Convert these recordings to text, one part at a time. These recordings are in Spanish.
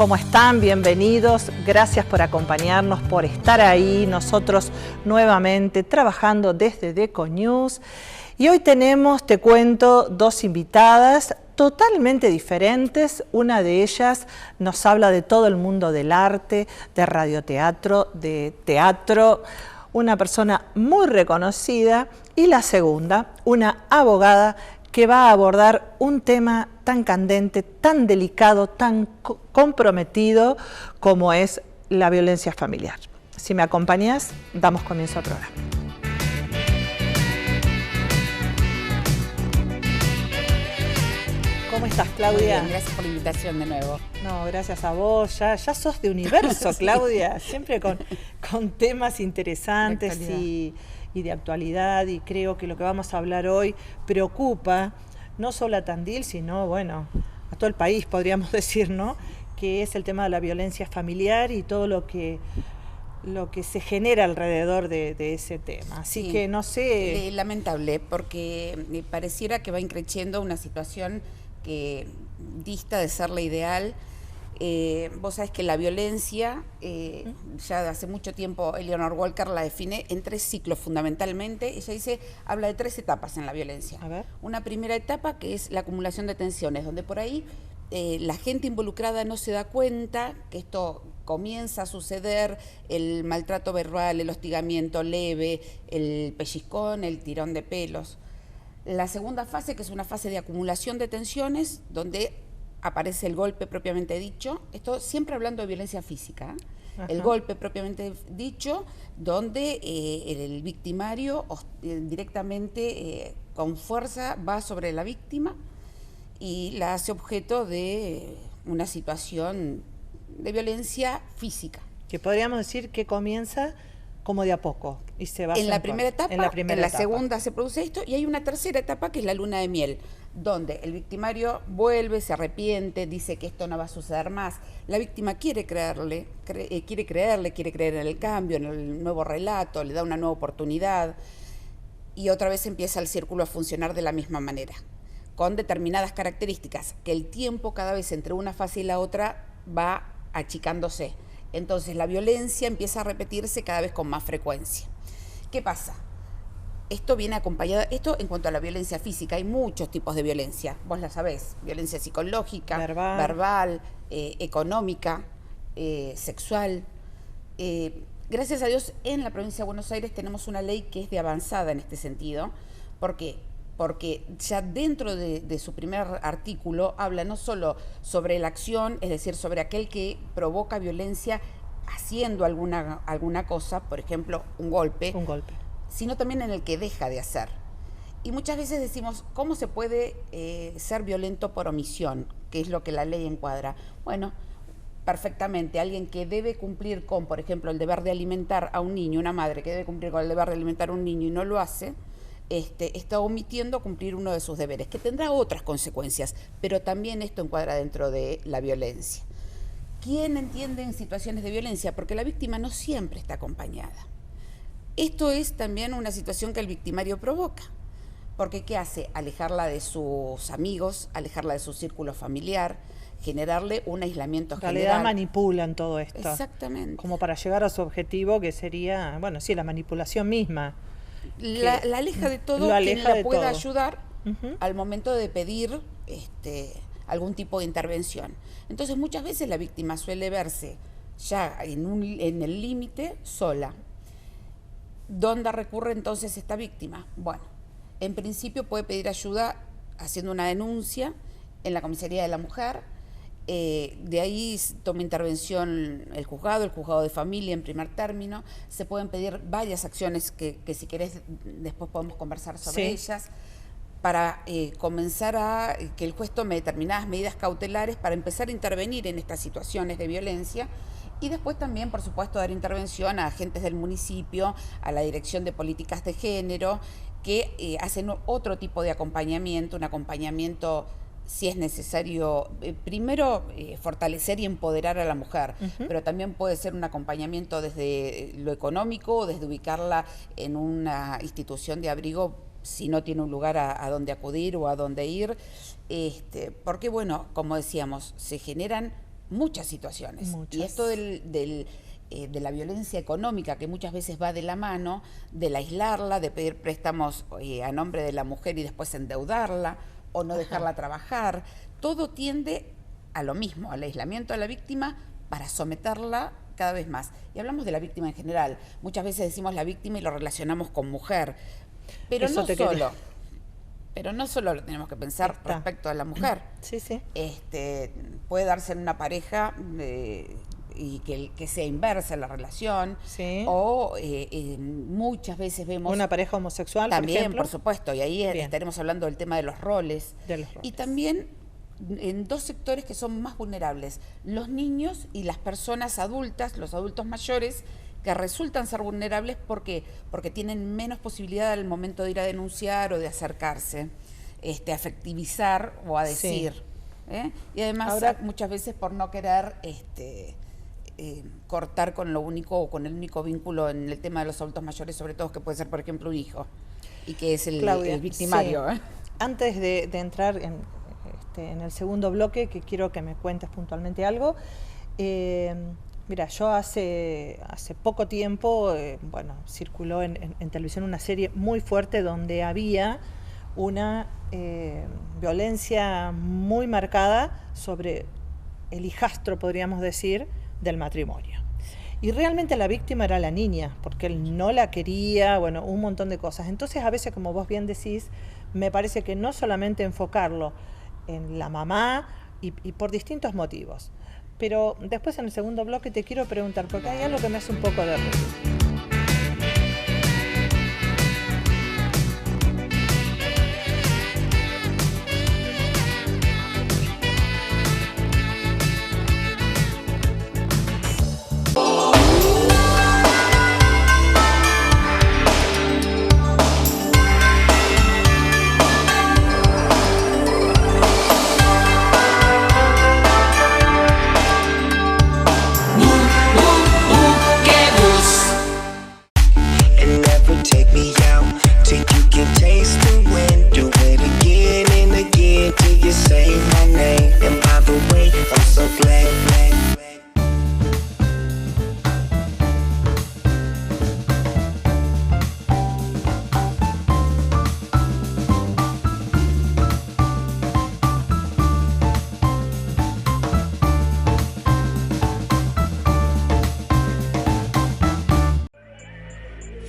¿Cómo están? Bienvenidos. Gracias por acompañarnos, por estar ahí. Nosotros nuevamente trabajando desde Deconews. Y hoy tenemos, te cuento, dos invitadas totalmente diferentes. Una de ellas nos habla de todo el mundo del arte, de radioteatro, de teatro. Una persona muy reconocida. Y la segunda, una abogada que va a abordar un tema tan candente, tan delicado, tan comprometido como es la violencia familiar. Si me acompañas, damos comienzo al programa. ¿Cómo estás, Claudia? Muy bien, gracias por la invitación de nuevo. No, gracias a vos. Ya sos de universo, Claudia. Siempre con temas interesantes y de actualidad, y creo que lo que vamos a hablar hoy preocupa no solo a Tandil, sino, bueno, a todo el país, podríamos decir, ¿no? Que es el tema de la violencia familiar y todo lo que se genera alrededor de ese tema. Así que no sé... lamentable, porque pareciera que va increciendo una situación que dista de ser la ideal. Vos sabés que la violencia, ya hace mucho tiempo Eleanor Walker la define en 3 ciclos fundamentalmente. Ella habla de 3 etapas en la violencia. A ver. Una primera etapa que es la acumulación de tensiones, donde por ahí la gente involucrada no se da cuenta que esto comienza a suceder, el maltrato verbal, el hostigamiento leve, el pellizcón, el tirón de pelos. La segunda fase, que es una fase de acumulación de tensiones, donde aparece el golpe propiamente dicho, esto siempre hablando de violencia física, el golpe propiamente dicho, donde el victimario directamente con fuerza va sobre la víctima y la hace objeto de una situación de violencia física. Que podríamos decir que comienza como de a poco y se va en la primera etapa, en la etapa. Segunda se produce esto, y hay una tercera etapa que es la luna de miel, donde el victimario vuelve, se arrepiente, dice que esto no va a suceder más. La víctima quiere creer en el cambio, en el nuevo relato, le da una nueva oportunidad, y otra vez empieza el círculo a funcionar de la misma manera, con determinadas características, que el tiempo cada vez entre una fase y la otra va achicándose. Entonces la violencia empieza a repetirse cada vez con más frecuencia. ¿Qué pasa? Esto viene acompañado, esto en cuanto a la violencia física, hay muchos tipos de violencia, vos la sabés, violencia psicológica, verbal, económica, sexual. Gracias a Dios en la provincia de Buenos Aires tenemos una ley que es de avanzada en este sentido. ¿Por qué? Porque ya dentro de su primer artículo habla no solo sobre la acción, es decir, sobre aquel que provoca violencia haciendo alguna cosa, por ejemplo, un golpe, sino también en el que deja de hacer. Y muchas veces decimos, ¿cómo se puede ser violento por omisión? Que es lo que la ley encuadra. Bueno, perfectamente, alguien que debe cumplir con, por ejemplo, el deber de alimentar a un niño, una madre que debe cumplir con el deber de alimentar a un niño y no lo hace, está omitiendo cumplir uno de sus deberes, que tendrá otras consecuencias, pero también esto encuadra dentro de la violencia. ¿Quién entiende en situaciones de violencia? Porque la víctima no siempre está acompañada. Esto es también una situación que el victimario provoca, porque ¿qué hace? Alejarla de sus amigos, alejarla de su círculo familiar, generarle un aislamiento general. En realidad manipulan todo esto. Exactamente. Como para llegar a su objetivo, que sería, bueno, sí, la manipulación misma. La aleja de todo quien la pueda ayudar al momento de pedir algún tipo de intervención. Entonces muchas veces la víctima suele verse ya en el límite sola. ¿Dónde recurre entonces esta víctima? Bueno, en principio puede pedir ayuda haciendo una denuncia en la comisaría de la mujer. De ahí toma intervención el juzgado de familia en primer término. Se pueden pedir varias acciones que si querés después podemos conversar sobre ellas, para comenzar a que el juez tome determinadas medidas cautelares para empezar a intervenir en estas situaciones de violencia. Y después también, por supuesto, dar intervención a agentes del municipio, a la Dirección de Políticas de Género, que hacen otro tipo de acompañamiento, un acompañamiento, si es necesario, primero fortalecer y empoderar a la mujer, pero también puede ser un acompañamiento desde lo económico, desde ubicarla en una institución de abrigo si no tiene un lugar a donde acudir o a donde ir, porque bueno, como decíamos, se generan muchas situaciones. Muchas. Y esto de la violencia económica, que muchas veces va de la mano, del aislarla, de pedir préstamos a nombre de la mujer y después endeudarla, o no dejarla trabajar, todo tiende a lo mismo, al aislamiento de la víctima para someterla cada vez más. Y hablamos de la víctima en general. Muchas veces decimos la víctima y lo relacionamos con mujer, pero Eso no te solo. quería. Pero no solo lo tenemos que pensar respecto a la mujer. Sí, sí. Puede darse en una pareja y que sea inversa la relación. Sí. O muchas veces vemos... Una pareja homosexual, también, por ejemplo. por supuesto. Y ahí estaremos hablando del tema de los roles. Y también en dos sectores que son más vulnerables. Los niños y las personas adultas, los adultos mayores, que resultan ser vulnerables porque tienen menos posibilidad al momento de ir a denunciar o de acercarse, a afectivizar o a decir. Sí. Y además muchas veces por no querer cortar con lo único o con el único vínculo en el tema de los adultos mayores, sobre todo que puede ser, por ejemplo, un hijo, y que es el victimario. Sí. Antes de entrar en el segundo bloque, que quiero que me cuentes puntualmente algo, mira, yo hace poco tiempo, circuló en televisión una serie muy fuerte donde había una violencia muy marcada sobre el hijastro, podríamos decir, del matrimonio. Y realmente la víctima era la niña, porque él no la quería, un montón de cosas. Entonces, a veces, como vos bien decís, me parece que no solamente enfocarlo en la mamá y por distintos motivos. Pero después en el segundo bloque te quiero preguntar, porque hay algo que me hace un poco de ruido.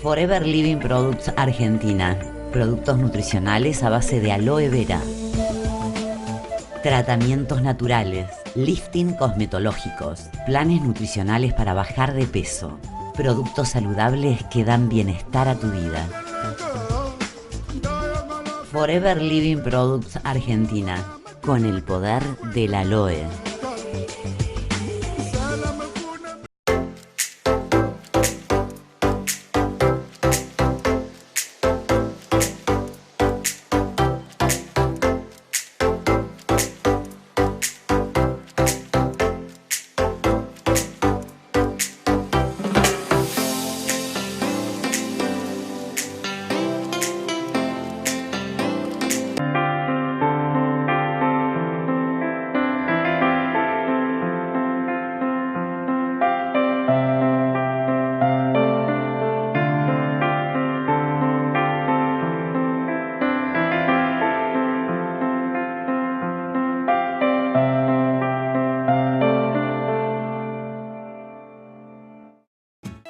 Forever Living Products Argentina. Productos nutricionales a base de aloe vera. Tratamientos naturales. Lifting cosmetológicos. Planes nutricionales para bajar de peso. Productos saludables que dan bienestar a tu vida. Forever Living Products Argentina. Con el poder del aloe.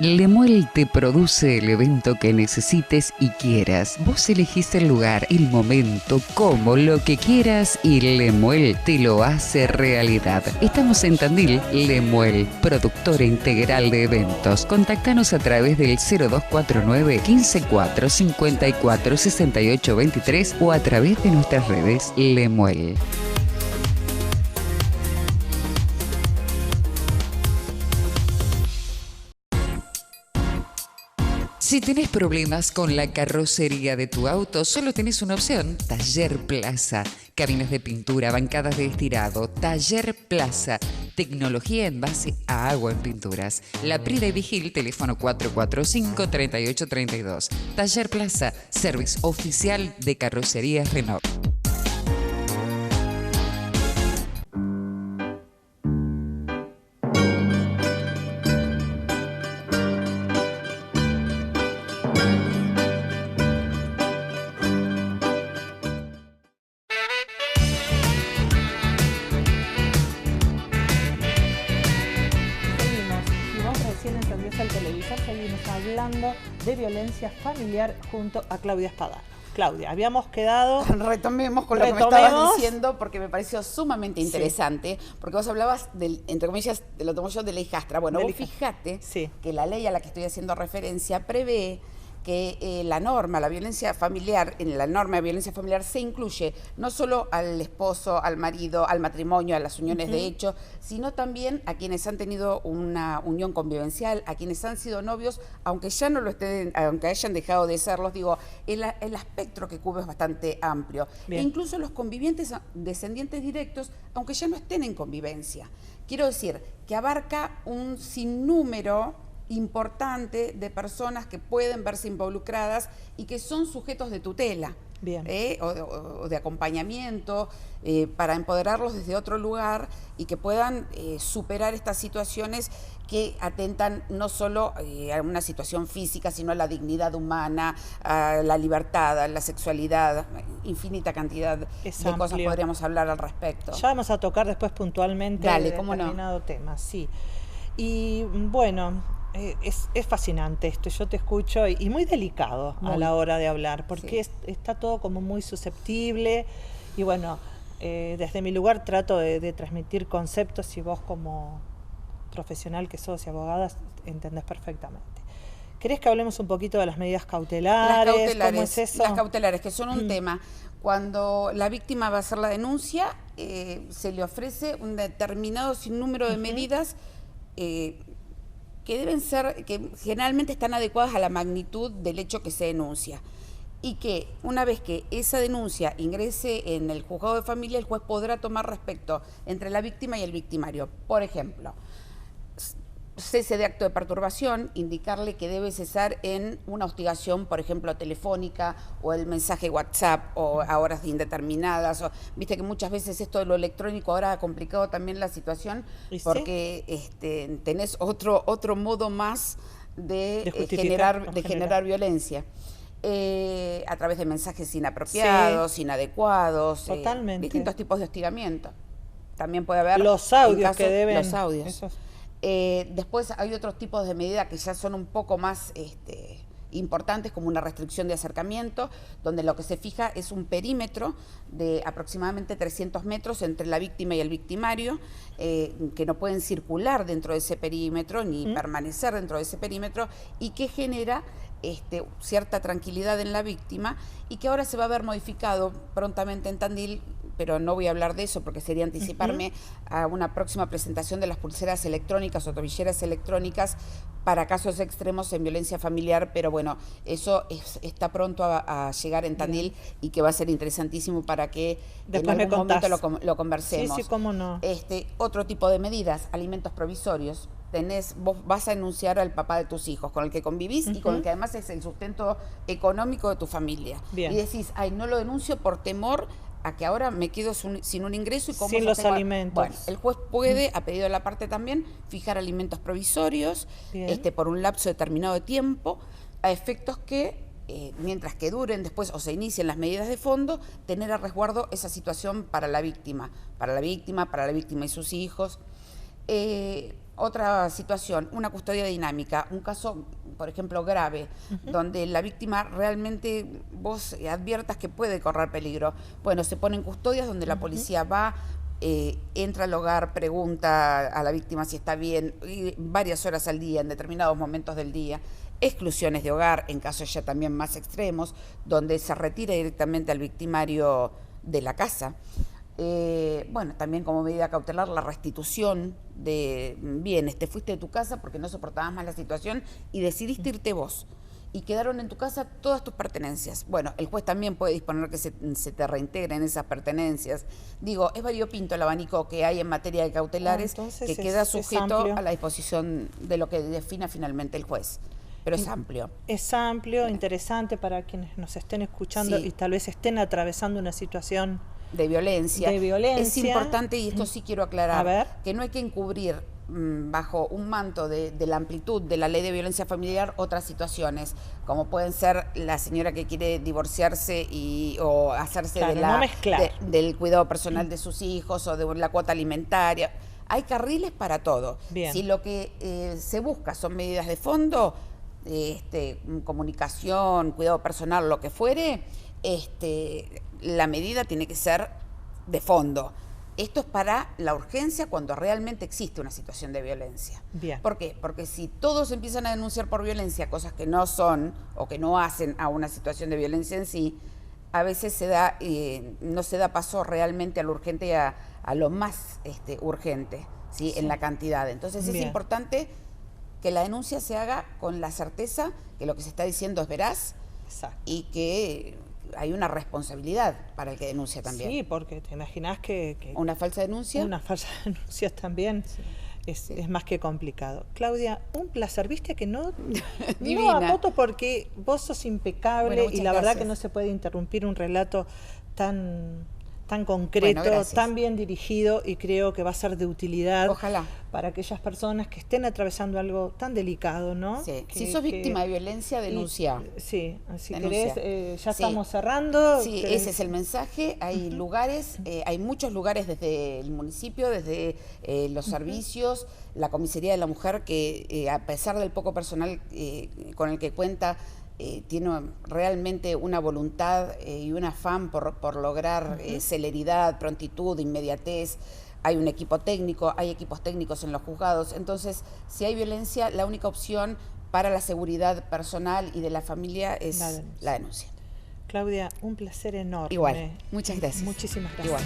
Lemuel te produce el evento que necesites y quieras. Vos elegís el lugar, el momento, cómo, lo que quieras y Lemuel te lo hace realidad. Estamos en Tandil, Lemuel, productora integral de eventos. Contactanos a través del 0249 154 54 68 23 o a través de nuestras redes Lemuel. Si tenés problemas con la carrocería de tu auto, solo tenés una opción: Taller Plaza. Cabinas de pintura, bancadas de estirado. Taller Plaza. Tecnología en base a agua en pinturas. La Prida y Vigil, teléfono 445-3832. Taller Plaza, service oficial de carrocerías Renault. de Violencia Familiar junto a Claudia Spadano. Claudia, habíamos quedado... Retomemos con lo que me estabas diciendo, porque me pareció sumamente interesante, porque vos hablabas, entre comillas, de lo tomo yo, de la hijastra. Bueno, vos fijate que la ley a la que estoy haciendo referencia prevé que la norma, la violencia familiar, en la norma de violencia familiar se incluye no solo al esposo, al marido, al matrimonio, a las uniones de hecho, sino también a quienes han tenido una unión convivencial, a quienes han sido novios, aunque ya no lo estén, aunque hayan dejado de serlos, digo, el espectro que cubre es bastante amplio. E incluso los convivientes descendientes directos, aunque ya no estén en convivencia. Quiero decir que abarca un sinnúmero importante de personas que pueden verse involucradas y que son sujetos de tutela o de acompañamiento para empoderarlos desde otro lugar y que puedan superar estas situaciones que atentan no solo a una situación física, sino a la dignidad humana, a la libertad, a la sexualidad, infinita cantidad de cosas podríamos hablar al respecto. Ya vamos a tocar después puntualmente determinado tema, sí. Y bueno, es fascinante esto, yo te escucho y muy delicado a la hora de hablar, porque está todo como muy susceptible y bueno, desde mi lugar trato de transmitir conceptos y vos como profesional que sos y abogada entendés perfectamente. ¿Querés que hablemos un poquito de las medidas cautelares? ¿Cómo es eso? Las cautelares, que son un tema. Cuando la víctima va a hacer la denuncia, se le ofrece un determinado sinnúmero de medidas que deben ser, que generalmente están adecuadas a la magnitud del hecho que se denuncia. Y que una vez que esa denuncia ingrese en el juzgado de familia, el juez podrá tomar respecto entre la víctima y el victimario. Por ejemplo, cese de acto de perturbación, indicarle que debe cesar en una hostigación, por ejemplo, telefónica o el mensaje WhatsApp o a horas indeterminadas. Viste que muchas veces esto de lo electrónico ahora ha complicado también la situación porque tenés otro modo más de generar violencia. A través de mensajes inapropiados, inadecuados, distintos tipos de hostigamiento. También puede haber los audios que deben... Los audios. Después hay otros tipos de medidas que ya son un poco más importantes, como una restricción de acercamiento, donde lo que se fija es un perímetro de aproximadamente 300 metros entre la víctima y el victimario, que no pueden circular dentro de ese perímetro ni permanecer dentro de ese perímetro, y que genera cierta tranquilidad en la víctima y que ahora se va a ver modificado prontamente en Tandil, pero no voy a hablar de eso porque sería anticiparme a una próxima presentación de las pulseras electrónicas o tobilleras electrónicas para casos extremos en violencia familiar, pero bueno, eso está pronto a llegar en Tandil y que va a ser interesantísimo para que después en algún momento lo conversemos. Sí, cómo no. Otro tipo de medidas, alimentos provisorios. Vos vas a denunciar al papá de tus hijos, con el que convivís y con el que además es el sustento económico de tu familia. Y decís, ay, no lo denuncio por temor a que ahora me quedo sin un ingreso y sin los alimentos. Bueno, el juez puede, a pedido de la parte también, fijar alimentos provisorios por un lapso determinado de tiempo, a efectos que, mientras que duren después o se inicien las medidas de fondo, tener a resguardo esa situación para la víctima y sus hijos. Otra situación, una custodia dinámica, un caso, por ejemplo, grave, donde la víctima realmente vos adviertas que puede correr peligro. Bueno, se ponen custodias donde la policía va, entra al hogar, pregunta a la víctima si está bien, varias horas al día, en determinados momentos del día. Exclusiones de hogar, en casos ya también más extremos, donde se retira directamente al victimario de la casa. Bueno, también como medida cautelar la restitución de bienes. Te fuiste de tu casa porque no soportabas más la situación y decidiste irte vos y quedaron en tu casa todas tus pertenencias. Bueno, el juez también puede disponer que se te reintegren esas pertenencias. Digo, es variopinto el abanico que hay en materia de cautelares, que queda sujeto a la disposición de lo que defina finalmente el juez. Pero es amplio. Es amplio, interesante para quienes nos estén escuchando y tal vez estén atravesando una situación de violencia. Es importante, y esto sí quiero aclarar, que no hay que encubrir bajo un manto de la amplitud de la ley de violencia familiar otras situaciones, como pueden ser la señora que quiere divorciarse o hacerse del cuidado personal de sus hijos o de la cuota alimentaria. Hay carriles para todo. Si lo que se busca son medidas de fondo, comunicación, cuidado personal, lo que fuere, la medida tiene que ser de fondo. Esto es para la urgencia cuando realmente existe una situación de violencia. Bien. ¿Por qué? Porque si todos empiezan a denunciar por violencia cosas que no son o que no hacen a una situación de violencia en sí, a veces no se da paso realmente a lo urgente y a lo más urgente, ¿sí? En la cantidad. Entonces es importante que la denuncia se haga con la certeza que lo que se está diciendo es veraz. Exacto. Y que hay una responsabilidad para el que denuncia también. Sí, porque te imaginas que ¿una falsa denuncia? Una falsa denuncia también. Sí. Es más que complicado. Claudia, un placer. Viste que no agoto porque vos sos impecable y la verdad que no se puede interrumpir un relato tan concreto, tan bien dirigido, y creo que va a ser de utilidad. Ojalá. Para aquellas personas que estén atravesando algo tan delicado, ¿no? Sí. Si sos víctima de violencia, denuncia. Sí, si querés, ya estamos cerrando. Sí, ese es el mensaje. Hay lugares, hay muchos lugares desde el municipio, desde los servicios, la Comisaría de la Mujer, que a pesar del poco personal con el que cuenta, tiene realmente una voluntad y un afán por lograr celeridad, prontitud, inmediatez. Hay un equipo técnico, hay equipos técnicos en los juzgados. Entonces, si hay violencia, la única opción para la seguridad personal y de la familia es la denuncia. Claudia, un placer enorme. Igual, muchas gracias. Muchísimas gracias. Igual.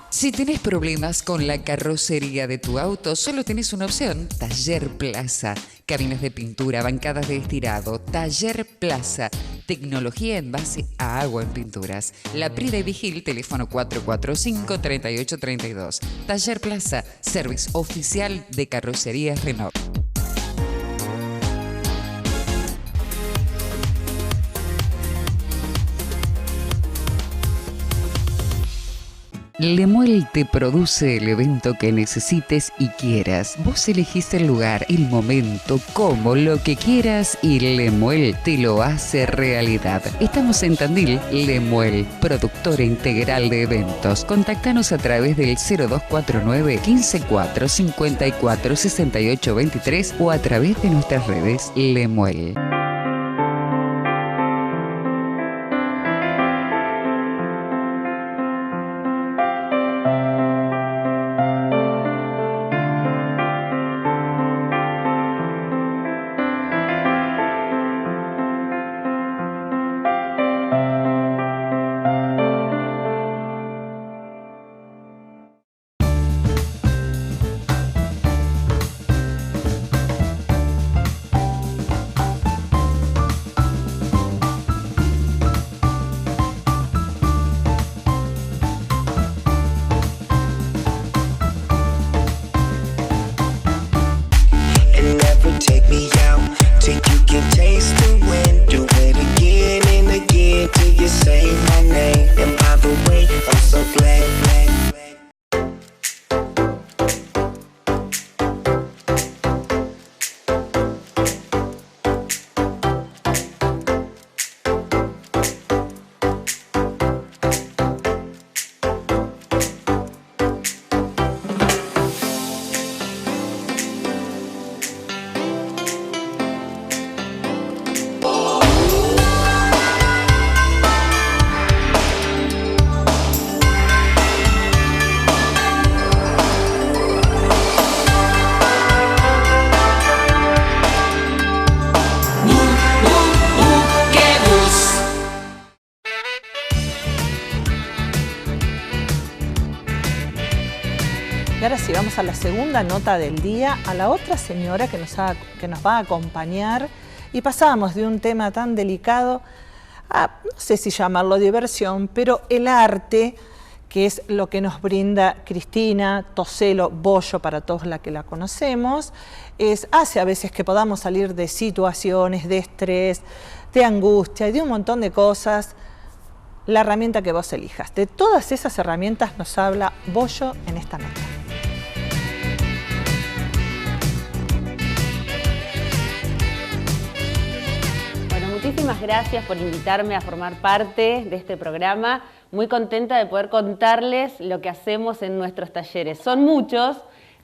Si tenés problemas con la carrocería de tu auto, solo tenés una opción: Taller Plaza. Cabinas de pintura, bancadas de estirado. Taller Plaza. Tecnología en base a agua en pinturas. La Prida y Vigil, teléfono 445-3832. Taller Plaza, service oficial de carrocerías Renault. Lemuel te produce el evento que necesites y quieras. Vos elegís el lugar, el momento, cómo, lo que quieras, y Lemuel te lo hace realidad. Estamos en Tandil. Lemuel, productora integral de eventos. Contactanos a través del 0249 154 54 68 23 o a través de nuestras redes Lemuel. Y ahora sí, vamos a la segunda nota del día, a la otra señora que nos va a acompañar. Y pasábamos de un tema tan delicado a, no sé si llamarlo diversión, pero el arte que es lo que nos brinda Cristina Toselo Bollo, para todos la que la conocemos, hace a veces que podamos salir de situaciones de estrés, de angustia y de un montón de cosas, la herramienta que vos elijas. De todas esas herramientas nos habla Bollo en esta nota. Muchísimas gracias por invitarme a formar parte de este programa. Muy contenta de poder contarles lo que hacemos en nuestros talleres. Son muchos,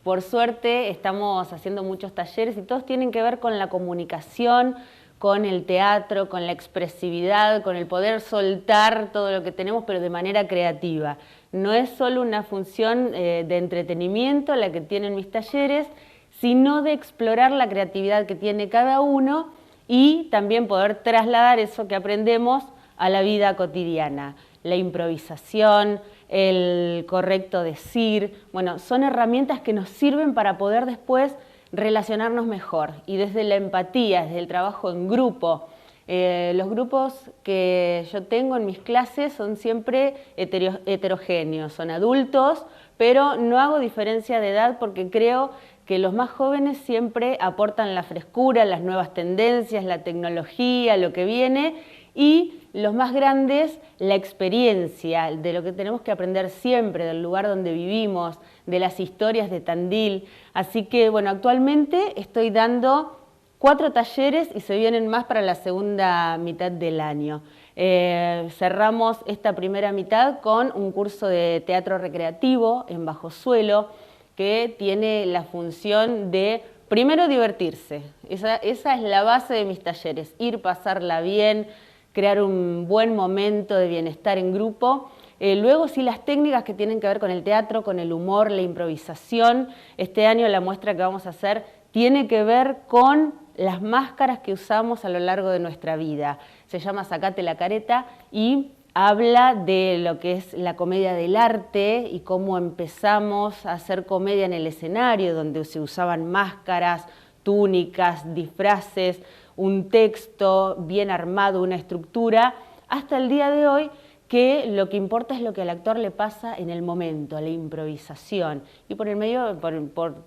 por suerte estamos haciendo muchos talleres y todos tienen que ver con la comunicación, con el teatro, con la expresividad, con el poder soltar todo lo que tenemos, pero de manera creativa. No es solo una función de entretenimiento la que tienen mis talleres, sino de explorar la creatividad que tiene cada uno y también poder trasladar eso que aprendemos a la vida cotidiana. La improvisación, el correcto decir, bueno, son herramientas que nos sirven para poder después relacionarnos mejor. Y desde la empatía, desde el trabajo en grupo, los grupos que yo tengo en mis clases son siempre heterogéneos, son adultos, pero no hago diferencia de edad porque creo que los más jóvenes siempre aportan la frescura, las nuevas tendencias, la tecnología, lo que viene, y los más grandes la experiencia de lo que tenemos que aprender siempre, del lugar donde vivimos, de las historias de Tandil. Así que, bueno, actualmente estoy dando 4 talleres y se vienen más para la segunda mitad del año. Cerramos esta primera mitad con un curso de teatro recreativo en Bajo Suelo, que tiene la función de, primero, divertirse. Esa es la base de mis talleres, pasarla bien, crear un buen momento de bienestar en grupo. Luego sí, las técnicas que tienen que ver con el teatro, con el humor, la improvisación. Este año la muestra que vamos a hacer tiene que ver con las máscaras que usamos a lo largo de nuestra vida. Se llama Sacate la careta y habla de lo que es la comedia del arte y cómo empezamos a hacer comedia en el escenario, donde se usaban máscaras, túnicas, disfraces, un texto bien armado, una estructura, hasta el día de hoy, que lo que importa es lo que al actor le pasa en el momento, la improvisación. Y por el medio, por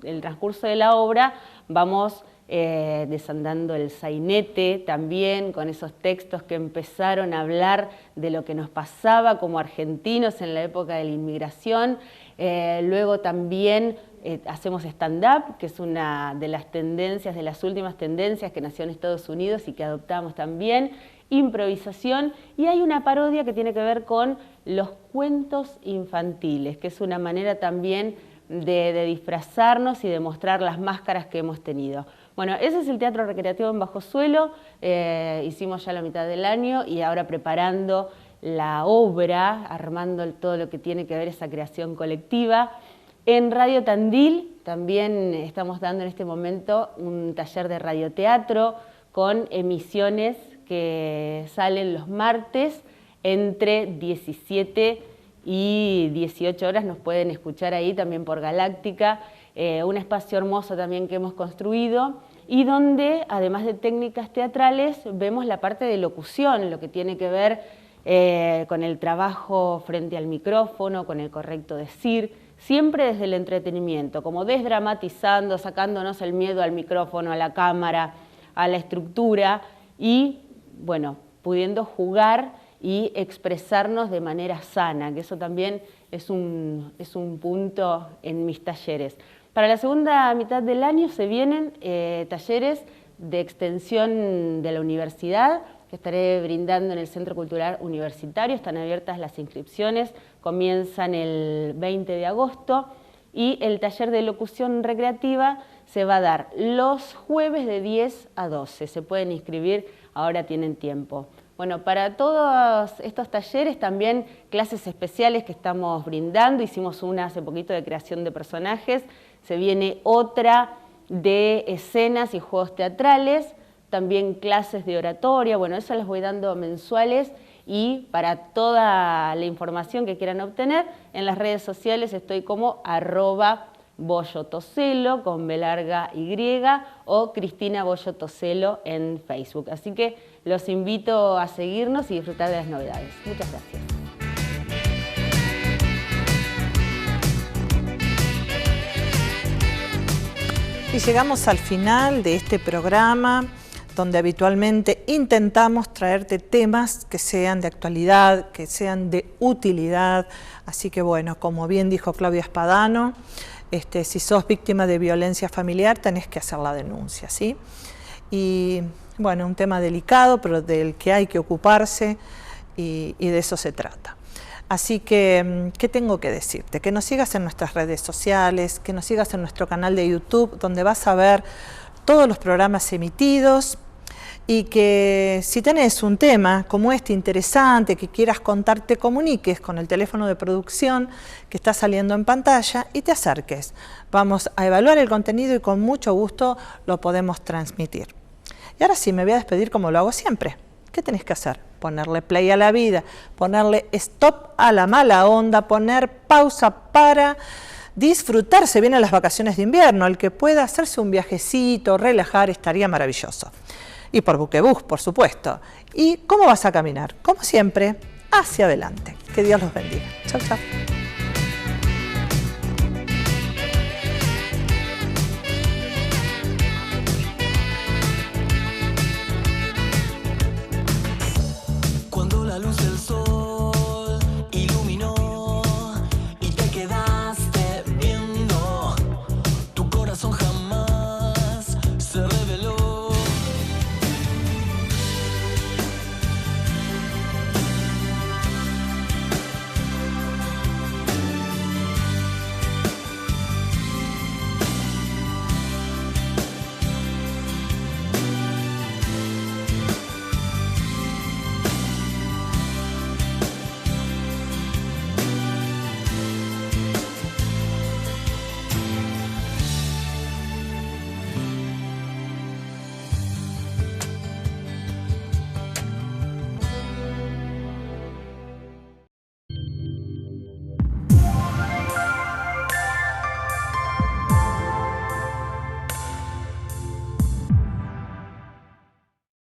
el transcurso de la obra, vamos desandando el sainete también, con esos textos que empezaron a hablar de lo que nos pasaba como argentinos en la época de la inmigración. Luego también hacemos stand-up, que es una de las tendencias, de las últimas tendencias que nació en Estados Unidos y que adoptamos también. Improvisación, y hay una parodia que tiene que ver con los cuentos infantiles, que es una manera también de disfrazarnos y de mostrar las máscaras que hemos tenido. Bueno, ese es el teatro recreativo en Bajo Suelo. Hicimos ya la mitad del año y ahora preparando la obra, armando todo lo que tiene que ver esa creación colectiva. En Radio Tandil también estamos dando en este momento un taller de radioteatro con emisiones que salen los martes entre 17 y 18 horas. Nos pueden escuchar ahí también por Galáctica. Un espacio hermoso también que hemos construido y donde, además de técnicas teatrales, vemos la parte de locución, lo que tiene que ver con el trabajo frente al micrófono, con el correcto decir, siempre desde el entretenimiento, como desdramatizando, sacándonos el miedo al micrófono, a la cámara, a la estructura y, bueno, pudiendo jugar y expresarnos de manera sana, que eso también es un punto en mis talleres. Para la segunda mitad del año se vienen talleres de extensión de la universidad, que estaré brindando en el Centro Cultural Universitario. Están abiertas las inscripciones, comienzan el 20 de agosto y el taller de locución recreativa se va a dar los jueves de 10 a 12. Se pueden inscribir, ahora tienen tiempo. Bueno, para todos estos talleres también clases especiales que estamos brindando. Hicimos una hace poquito de creación de personajes, se viene otra de escenas y juegos teatrales, también clases de oratoria. Bueno, eso les voy dando mensuales y para toda la información que quieran obtener en las redes sociales estoy como @bollotoselo con B larga Y o Cristina Bollo Toselo en Facebook. Así que los invito a seguirnos y disfrutar de las novedades. Muchas gracias. Y llegamos al final de este programa, donde habitualmente intentamos traerte temas que sean de actualidad, que sean de utilidad. Así que bueno, como bien dijo Claudia Spadano, si sos víctima de violencia familiar tenés que hacer la denuncia, ¿sí? Y bueno, un tema delicado, pero del que hay que ocuparse y de eso se trata. Así que, ¿qué tengo que decirte? Que nos sigas en nuestras redes sociales, que nos sigas en nuestro canal de YouTube, donde vas a ver todos los programas emitidos, y que si tenés un tema como este interesante que quieras contar, te comuniques con el teléfono de producción que está saliendo en pantalla y te acerques. Vamos a evaluar el contenido y con mucho gusto lo podemos transmitir. Y ahora sí, me voy a despedir como lo hago siempre. ¿Qué tenés que hacer? Ponerle play a la vida, ponerle stop a la mala onda, poner pausa para disfrutar. Se vienen las vacaciones de invierno. El que pueda hacerse un viajecito, relajar, estaría maravilloso. Y por Buquebús, por supuesto. ¿Y cómo vas a caminar? Como siempre, hacia adelante. Que Dios los bendiga. Chau, chau. Cuando la luz del